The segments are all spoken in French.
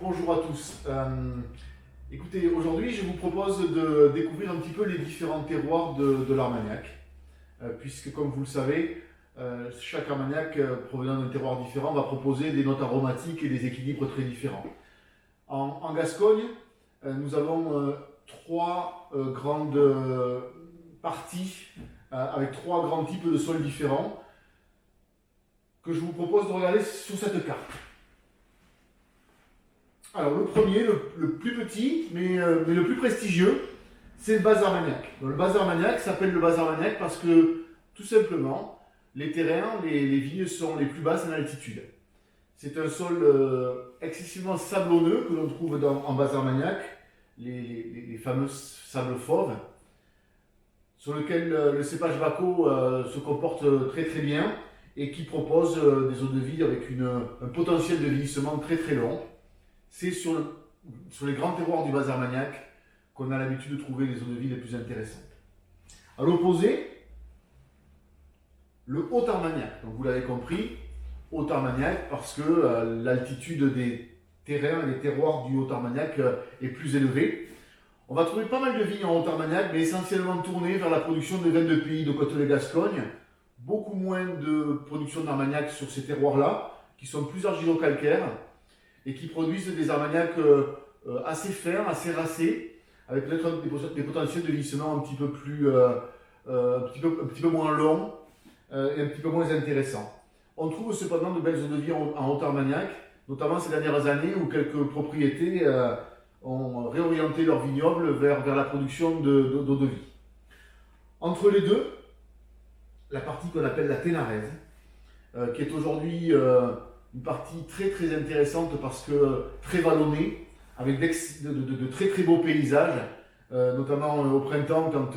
Bonjour à tous. Écoutez, aujourd'hui, je vous propose de découvrir un petit peu les différents terroirs de l'Armagnac, puisque, comme vous le savez, chaque Armagnac provenant d'un terroir différent va proposer des notes aromatiques et des équilibres très différents. En Gascogne, nous avons trois grandes parties avec trois grands types de sols différents que je vous propose de regarder sur cette carte. Alors le premier, le plus petit, mais le plus prestigieux, c'est le bas Armagnac. Donc, le bas Armagnac s'appelle le bas Armagnac parce que, tout simplement, les terrains, les vignes sont les plus basses en altitude. C'est un sol excessivement sablonneux que l'on trouve en bas Armagnac, les fameux sables fauves, sur lequel le cépage Baco se comporte très très bien et qui propose des eaux de vie avec un potentiel de vieillissement très très long. C'est sur les grands terroirs du bas Armagnac qu'on a l'habitude de trouver les eaux de vie les plus intéressantes. À l'opposé, le haut Armagnac. Donc vous l'avez compris, haut Armagnac parce que l'altitude des terrains et des terroirs du haut Armagnac est plus élevée. On va trouver pas mal de vignes en haut Armagnac, mais essentiellement tournées vers la production de vins de pays de Côte-de-Gascogne. Beaucoup moins de production d'Armagnac sur ces terroirs-là, qui sont plus argilo-calcaires et qui produisent des Armagnacs assez fermes, assez racés, avec peut-être des potentiels de vieillissement un petit peu moins longs et un petit peu moins intéressants. On trouve cependant de belles eaux de vie en Haute-Armagnac, notamment ces dernières années où quelques propriétés ont réorienté leur vignoble vers la production d'eau de vie. Entre les deux, la partie qu'on appelle la Ténarèse, qui est aujourd'hui une partie très très intéressante parce que très vallonnée, avec de très très beaux paysages, notamment au printemps quand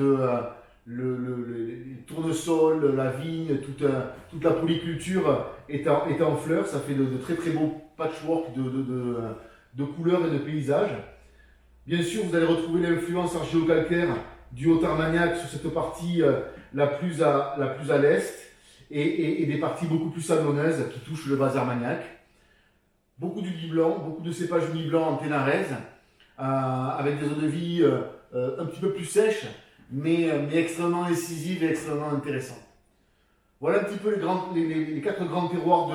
les tournesols, la vigne, toute la polyculture est en fleurs, ça fait de très très beaux patchwork de couleurs et de paysages. Bien sûr, vous allez retrouver l'influence argilo-calcaire du Haut-Armagnac sur cette partie la plus à l'est, et des parties beaucoup plus sablonneuses qui touchent le bas Armagnac. Beaucoup d'huile blanc, beaucoup de cépages d'huile blanc en Ténarèse, avec des eaux de vie un petit peu plus sèches, mais extrêmement incisives et extrêmement intéressantes. Voilà un petit peu les quatre grands terroirs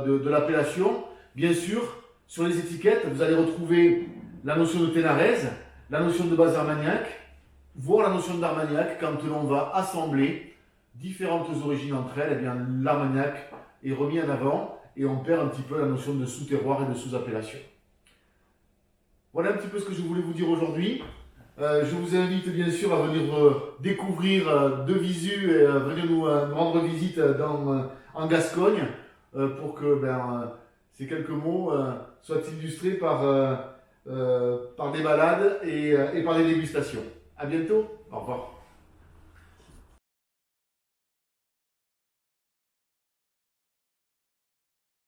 de l'appellation. Bien sûr, sur les étiquettes, vous allez retrouver la notion de Ténarèse, la notion de bas Armagnac, voire la notion d'Armagnac quand l'on va assembler différentes origines entre elles. Eh bien, l'Armagnac est remis en avant et on perd un petit peu la notion de sous-terroir et de sous-appellation. Voilà un petit peu ce que je voulais vous dire aujourd'hui. Je vous invite bien sûr à venir découvrir de visu et venir nous rendre visite en Gascogne pour que ces quelques mots soient illustrés par des balades et par des dégustations. À bientôt, au revoir.